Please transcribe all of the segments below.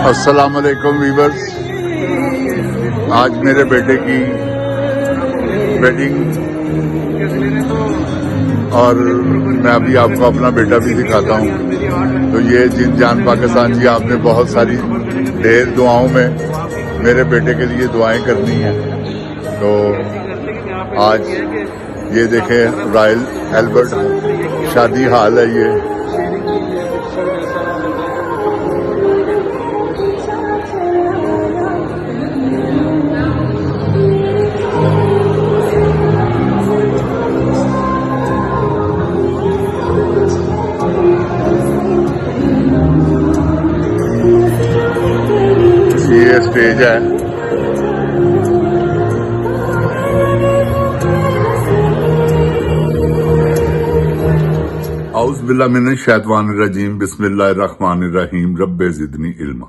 अस्सलाम वालेकुम वीवर्स। आज मेरे बेटे की वेडिंग और मैं अभी आपको अपना बेटा भी दिखाता हूँ। तो ये जिन जान पाकिस्तान जी, आपने बहुत सारी ढेर दुआओं में मेरे बेटे के लिए दुआएं करनी है। तो आज ये देखें, रॉयल एल्बर्ट शादी हाल है ये। ये स्टेज है। औज़ बिल्लाह मिनश शैतानिर रजीम, बिस्मिल्लाहिर रहमानिर रहीम, रब्बे ज़िदनी इल्मा।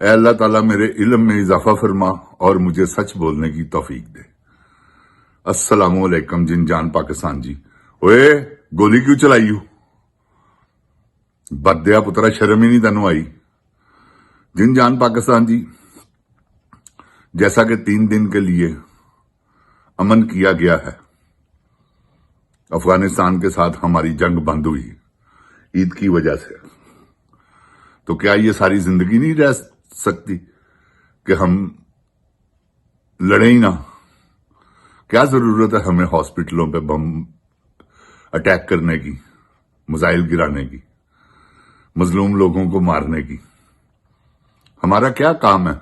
ऐ अल्लाह ताला मेरे इल्म में इजाफा फरमा और मुझे सच बोलने की तौफीक दे। अस्सलामु अलैकुम जिन जान पाकिस्तान जी। ओए गोली क्यों चलाई हो? बदया पुत्रा, शर्म ही नहीं तैनू आई? जिन जान पाकिस्तान जी, जैसा कि 3 दिन के लिए अमन किया गया है, अफगानिस्तान के साथ हमारी जंग बंद हुई ईद की वजह से, तो क्या ये सारी जिंदगी नहीं रह सकती कि हम लड़े ही ना? क्या जरूरत है हमें हॉस्पिटलों पे बम अटैक करने की, मिसाइल गिराने की, मजलूम लोगों को मारने की? हमारा क्या काम है?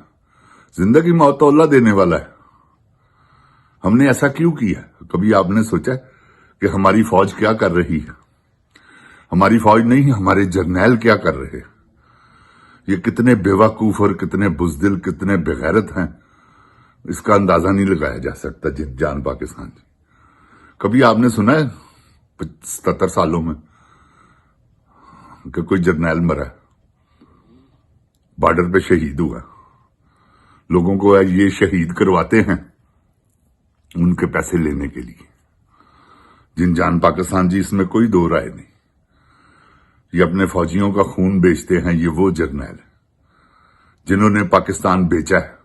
जिंदगी मौत तो अल्लाह देने वाला है। हमने ऐसा क्यों किया? कभी आपने सोचा कि हमारी फौज क्या कर रही है? हमारी फौज नहीं, हमारे जर्नैल क्या कर रहे हैं? ये कितने बेवकूफ और कितने बुजदिल, कितने बेगैरत हैं, इसका अंदाजा नहीं लगाया जा सकता। जिन जान पाकिस्तान जी, कभी आपने सुना है 77 सालों में कि कोई जर्नैल मरा है, बॉर्डर पे शहीद हुआ? लोगों को ये शहीद करवाते हैं उनके पैसे लेने के लिए। जिन जान पाकिस्तान जी, इसमें कोई दो राय नहीं। ये अपने फौजियों का खून बेचते हैं। ये वो जर्नैल है जिन्होंने पाकिस्तान बेचा है,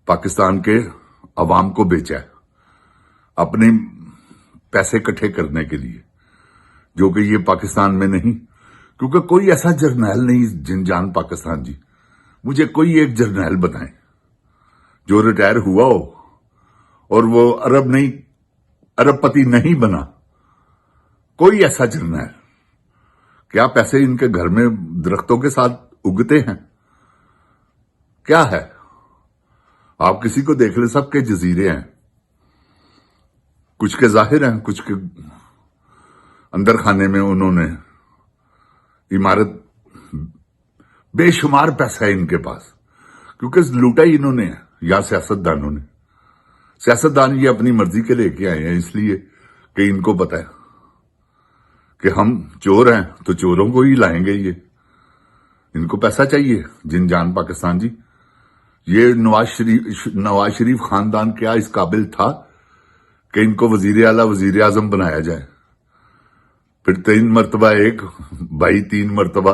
पाकिस्तान के अवाम को बेचा है अपने पैसे इकट्ठे करने के लिए, जो कि ये पाकिस्तान में नहीं। क्योंकि कोई ऐसा जर्नैल नहीं जिन जान पाकिस्तान जी, मुझे कोई एक जर्नैल बताएं जो रिटायर हुआ हो और वो अरबपति नहीं बना। कोई ऐसा जर्नैल? क्या पैसे इनके घर में दरख्तों के साथ उगते हैं? क्या है? आप किसी को देख ले, सबके जजीरे हैं। कुछ के जाहिर हैं, कुछ के अंदर खाने में उन्होंने इमारत, बेशुमार पैसा है इनके पास, क्योंकि लूटा ही इन्होंने है, या सियासतदानों ने। सियासतदान ये अपनी मर्जी के लेके आए हैं, इसलिए कि इनको पता है कि हम चोर हैं तो चोरों को ही लाएंगे ये। इनको पैसा चाहिए। जिन जान पाकिस्तान जी, ये नवाज शरीफ खानदान क्या इस काबिल था कि इनको वजीर आला, वजीर आजम बनाया जाए? फिर 3 मरतबा एक भाई, 3 मरतबा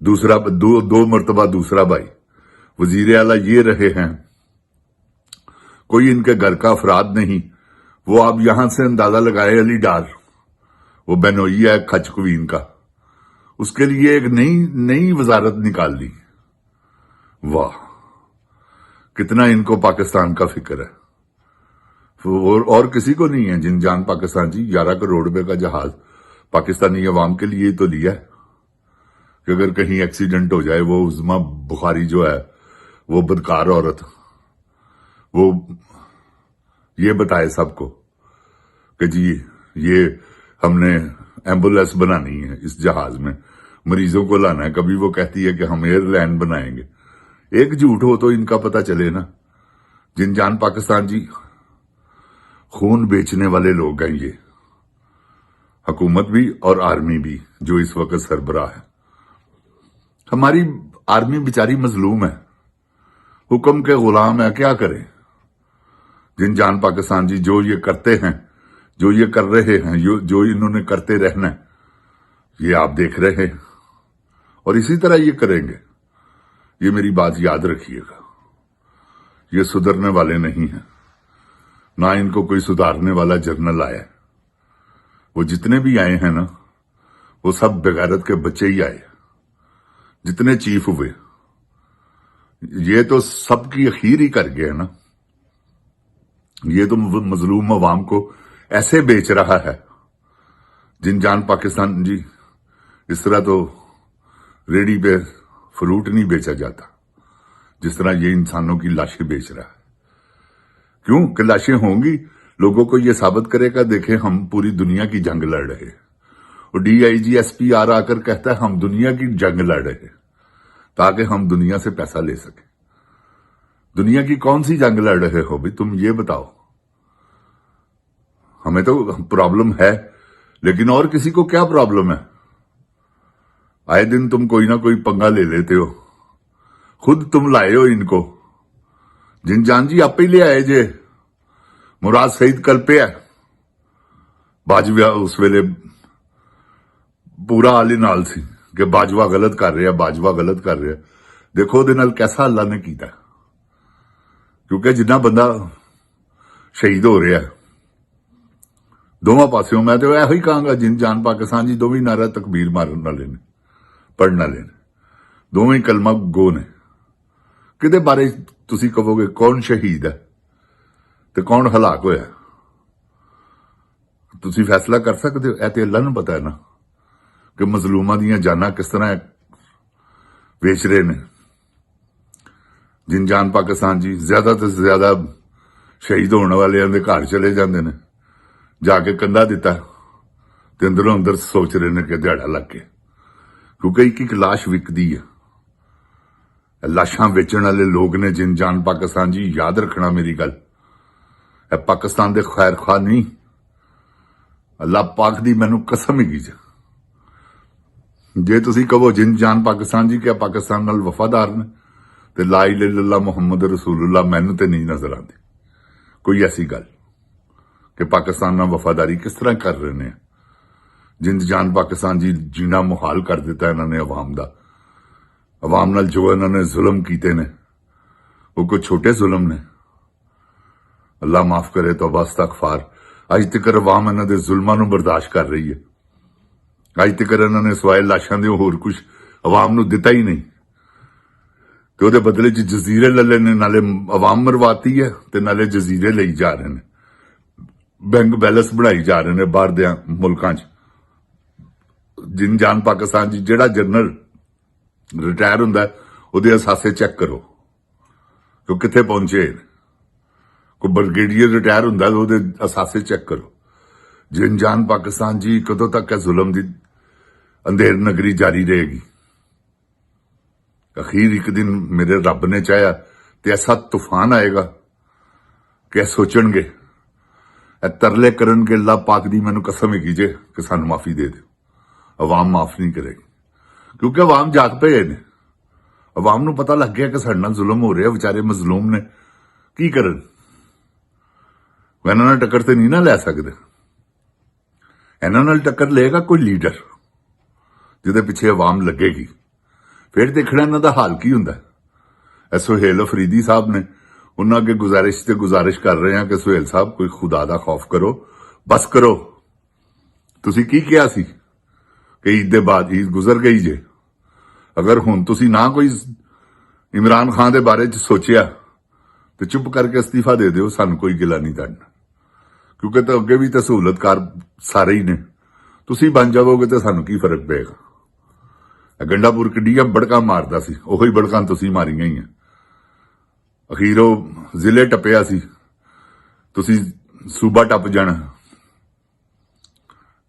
दूसरा, दो मरतबा दूसरा भाई वजीर आला ये रहे हैं। कोई इनके घर का अफराद नहीं। वो आप यहां से अंदाजा लगाए, अली डार, वो बेनोई है खचकवीन का, उसके लिए एक नई वजारत निकाल ली। वाह, कितना इनको पाकिस्तान का फिक्र है। और किसी को नहीं है। जिन जान पाकिस्तान जी, 11 करोड़ रुपए का जहाज पाकिस्तानी अवाम के लिए तो लिया है कि अगर कहीं एक्सीडेंट हो जाए, वो उज़्मा बुखारी जो है, वो बदकार औरत, वो ये बताए सबको कि जी ये हमने एम्बुलेंस बनानी है, इस जहाज में मरीजों को लाना है। कभी वो कहती है कि हम एयरलाइन बनाएंगे। एक झूठ हो तो इनका पता चले ना। जिन जान पाकिस्तान जी, खून बेचने वाले लोग हैं ये, हुकूमत भी और आर्मी भी, जो इस वक्त सरबराह है। हमारी आर्मी बेचारी मजलूम है, हुक्म के गुलाम है, क्या करें? जिन जान पाकिस्तान जी, जो ये करते हैं, जो ये कर रहे हैं, जो इन्होंने करते रहना है, ये आप देख रहे हैं और इसी तरह ये करेंगे। ये मेरी बात याद रखिएगा, ये सुधरने वाले नहीं हैं, ना इनको कोई सुधारने वाला जर्नल आया है। वो जितने भी आए हैं ना, वो सब बेगैरत के बच्चे ही आए, जितने चीफ हुए। ये तो सबकी अखीर ही कर गए ना। ये तो मजलूम अवाम को ऐसे बेच रहा है। जिनजान पाकिस्तान जी, इस तरह तो रेडी पे फ्रूट नहीं बेचा जाता जिस तरह ये इंसानों की लाशें बेच रहा है। क्यों कि लाशें होंगी, लोगों को ये साबित करेगा, देखें हम पूरी दुनिया की जंग लड़ रहे हैं। और DIG SP आकर कहता है हम दुनिया की जंग लड़ रहे हैं ताकि हम दुनिया से पैसा ले सके। दुनिया की कौन सी जंग लड़ रहे हो भाई, तुम ये बताओ। हमें तो प्रॉब्लम है, लेकिन और किसी को क्या प्रॉब्लम है? आए दिन तुम कोई ना कोई पंगा ले लेते हो, खुद तुम लाए हो इनको। जिनजान जी आप ही ले आए जे। मुराद सईद कल पे है, बाजवा उस वेले पूरा आले नाल सी कि बाजवा गलत कर रहा, बाजवा गलत कर रहा। देखो ਉਹਦੇ ਨਾਲ कैसा अल्लाह ने ਕੀਤਾ, क्योंकि जिन्ना बंदा शहीद हो रहा दोवां पासियों, मैं तो यही कहांगा जिनजान पाकिस्तान जी दोवें नारा तकबीर मारन वाले ने, पढ़न वाले ने, दोवें कलमा गो ने। किदे बारे तुसी कहोगे कौन शहीद है ते कौन हलाक होया, तुसी फैसला कर सकते हो? ऐ ते अल्लाह नूं पता है ना कि मजलूमां दीयां जानां किस तरह बेच रहे ने। जिनजान पाकिस्तान जी ज्यादा तो ज्यादा शहीद होने वाले दे घर चले जाते ने, जाके कंधा दिता ते अंदरों अंदर सोच रहे ने कि दिहाड़ा लग के, क्योंकि एक लाश विकदी है। लाशां बेचण वाले लोग ने जिनजान पाकिस्तान जी, याद रखना मेरी गल। पाकिस्तान दे खैर खा नहीं, अल्लाह पाक दी मैनू कसम ही जे तुसी कहो जिनजान पाकिस्तान जी क्या पाकिस्तान नाल वफादार ने, ते ला इलाहा इल्लल्लाह मुहम्मद रसूलुल्लाह मैनू ते नहीं नजर आती कोई ऐसी गल कि पाकिस्तान नाल वफादारी किस तरह कर रहे ने। जिनजान पाकिस्तान जी जीना मुहाल कर दिता इन्होंने अवाम दा। अवाम नाल जो इन्होंने जुल्म कीते ने वो कोई छोटे जुल्म ने, अल्लाह माफ करे, तौबा इस्तगफार। अज तक अवाम इन्हां दे जुल्मां नूं बर्दाश्त कर रही है। अज तक इन्होंने सवाए लाशां दे होर कुछ अवाम नूं दिता ही नहीं, ते उहदे बदले च जजीरे ले ने, नाले अवाम मरवाती है ते नाले जजीरे लई जा रहे ने, बैंक बैलेंस बढ़ाई जा रहे ने बाहर दे मुल्कां च। जिनजान पाकिस्तान जी जिहड़ा जनरल रिटायर हुंदा उहदे असासे चेक करो कि कित्थे पहुंचे। कोई ब्रिगेडियर रिटायर हुंदा उहदे असासे चेक करो। जिनजान पाकिस्तान जी कदों तक जुल्म दी अंधेर नगरी जारी रहेगी? अखीर एक दिन मेरे रब ने चाहया ते ऐसा तूफान आएगा कि सोचणगे, तरले करनगे, अल्लाह पाक दी मैनू कसम है कीजे कि सानू माफी दे दो। अवाम माफ नहीं करेगी, क्योंकि अवाम जाग पे ने। अवाम नू पता लग गया कि साडे नाल जुल्म हो रहा, बेचारे मजलूम ने की करन। इन्हां नाल टक्कर ते नहीं ना लै सकदे। इन्हां नाल टक्कर लेगा कोई लीडर जिहदे पिछे अवाम लगेगी, फिर देखना इन्हां दा हाल की हुंदा है। सुहेल अफरीदी साहब ने उन्हां अगे गुजारिश कर रहे हैं कि सुहेल साहब कोई खुदा दा खौफ करो, बस करो। तुसी की किया सी कि ईद दे बाद ईद गुजर गई जे, अगर हुण तुसी ना कोई इमरान खान दे बारे च सोचिया तो चुप करके इस्तीफा दे दिओ, सानू कोई गिला नहीं करना, क्योंकि तो अगे भी तो सहूलतकार सारे ही ने। तुसी बन जाओगे तो सानू की फर्क पेगा। गंडापुर किड्डियां बड़कां मारदा सी, ओही बड़कां तुसी मारियां ही हैं। अखीर वो जिले टप्पिया सी, तुसी सूबा टप जाना।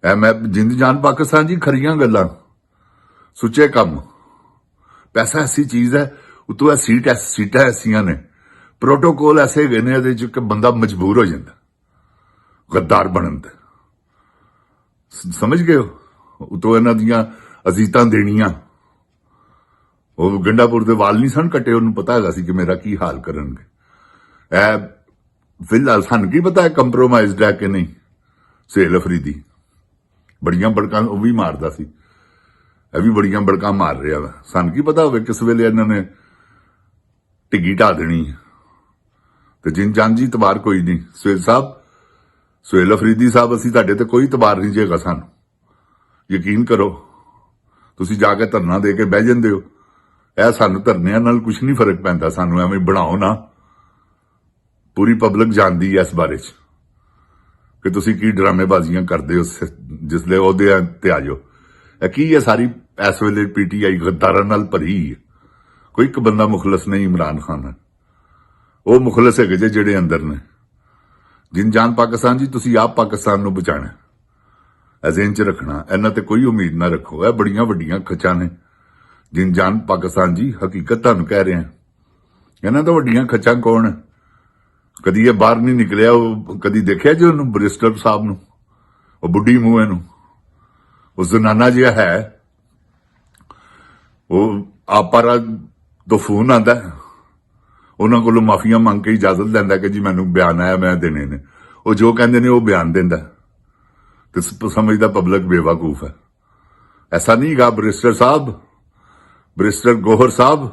मैं जिनजान पाकिस्तान जी खरियां गल्लां, सुचे कम। पैसा ऐसी चीज है, उतों सीटां ऐसियां ने, प्रोटोकॉल ऐसे गए ने इहदे च कि बंदा मजबूर हो जाता गद्दार बनन ते। समझ गए हो? उतों इन्हां दियां अजीतां देनियां। वो गंडापुर दे वाल नहीं सन कटे, उन्होंने पता है सी कि मेरा की हाल करनगे। फिलहाल सानू की पता है कंप्रोमाइज्ड है कि नहीं। सुहेल अफरीदी बड़ियां बड़कां वो भी मारदा सी, भी बड़ियां बड़कां मार रहा वा। सानू की पता होवे किस वेले इन्होंने ਢਿੱਗੀ ਢਾ ਦੇਣੀ ਹੈ। ਤੇ ਜਿਨ ਜਾਨ ਜੀ ਤਬਾਰ ਕੋਈ ਨਹੀਂ। ਸੁਹੇਲ ਅਫਰੀਦੀ ਸਾਹਿਬ, ਅਸੀਂ ਤੁਹਾਡੇ ਤੇ ਕੋਈ ਤਬਾਰ ਨਹੀਂ ਜੇਗਾ। ਸਾਨੂੰ ਯਕੀਨ ਕਰੋ, ਤੁਸੀਂ ਜਾ ਕੇ ਧਰਨਾ ਦੇ ਕੇ ਬਹਿ ਜਾਂਦੇ ਹੋ। ਇਹ ਸਾਨੂੰ ਧਰਨਿਆਂ ਨਾਲ ਕੁਝ ਨਹੀਂ ਫਰਕ ਪੈਂਦਾ। ਸਾਨੂੰ ਐਵੇਂ ਬਣਾਓ ਨਾ। ਪੂਰੀ ਪਬਲਿਕ ਜਾਣਦੀ ਹੈ ਇਸ ਬਾਰੇ 'ਚ ਕਿ ਤੁਸੀਂ ਕੀ ਡਰਾਮੇਬਾਜ਼ੀਆਂ ਕਰਦੇ ਹੋ। ਜਿਸਲੇ ਉਹਦੇ ਤੇ ਆ ਜਾਓ, ਇਹ ਕੀ ਹੈ ਸਾਰੀ ਇਸ ਵੇਲੇ ਪੀਟੀਆਈ ਗੱਦਾਰਾਂ ਨਾਲ ਭਰੀ ਹੈ। ਕੋਈ ਇੱਕ ਬੰਦਾ ਮੁਖਲਸ ਨਹੀਂ ਇਮਰਾਨ ਖਾਨ ਹੈ। ਉਹ ਮੁਖਲਸ ਹੈਗੇ ਜਿਹੜੇ ਅੰਦਰ ਨੇ। ਜਿਨ ਜਾਨ ਪਾਕਿਸਤਾਨ ਜੀ, ਤੁਸੀਂ ਆਪ ਪਾਕਿਸਤਾਨ ਨੂੰ ਬਚਾਣਾ, ਅਜ਼ੇਨ 'ਚ ਰੱਖਣਾ। ਇਹਨਾਂ ਤੇ ਕੋਈ ਉਮੀਦ ਨਾ ਰੱਖੋ। ਇਹ ਬੜੀਆਂ ਵੱਡੀਆਂ ਖੱਚਾਂ ਨੇ। ਜਿਨ ਜਾਨ ਪਾਕਿਸਤਾਨ ਜੀ, ਹਕੀਕਤ ਤੁਹਾਨੂੰ ਕਹਿ ਰਿਹਾ। ਇਹਨਾਂ ਤੋਂ ਵੱਡੀਆਂ ਖੱਚਾਂ ਕੌਣ ਹੈ? ਕਦੀ ਇਹ ਬਾਹਰ ਨਹੀਂ ਨਿਕਲਿਆ। ਉਹ ਕਦੀ ਦੇਖਿਆ ਜੀ ਉਹਨੂੰ, ਬਰਿਸਟਰ ਸਾਹਿਬ ਨੂੰ, ਉਹ ਬੁੱਢੀ ਮੂੰਹ ਨੂੰ, ਉਹ ਜ਼ਨਾਨਾ ਜਿਹਾ ਹੈ। ਉਹ ਆਪਾਰਾ ਤੋਂ ਫੋਨ ਆਉਂਦਾ, ਉਹਨਾਂ ਕੋਲੋਂ ਮਾਫੀਆਂ ਮੰਗ ਕੇ ਇਜਾਜ਼ਤ ਲੈਂਦਾ ਕਿ ਜੀ ਮੈਨੂੰ ਬਿਆਨ ਆਇਆ, ਮੈਂ ਦੇਣੇ ਨੇ। ਉਹ ਜੋ ਕਹਿੰਦੇ ਨੇ ਉਹ ਬਿਆਨ ਦਿੰਦਾ ਤੇ ਸਮਝਦਾ ਪਬਲਿਕ ਬੇਵਕੂਫ ਹੈ। ਐਸਾ ਨਹੀਂ ਗਾ ਬਰਿਸਟਰ ਸਾਹਿਬ, ਬਰਿਸਟਰ ਗੋਹਰ ਸਾਹਿਬ,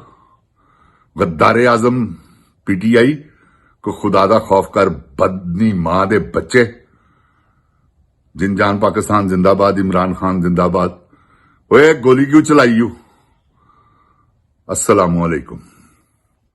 गद्दार आजम पीटीआई को खुदा दा खौफ कर, बदनी मां दे बच्चे। जिन जान पाकिस्तान जिंदाबाद, इमरान खान जिंदाबाद। ओए गोली क्यों चलाई यू? अस्सलामुअलैकुम।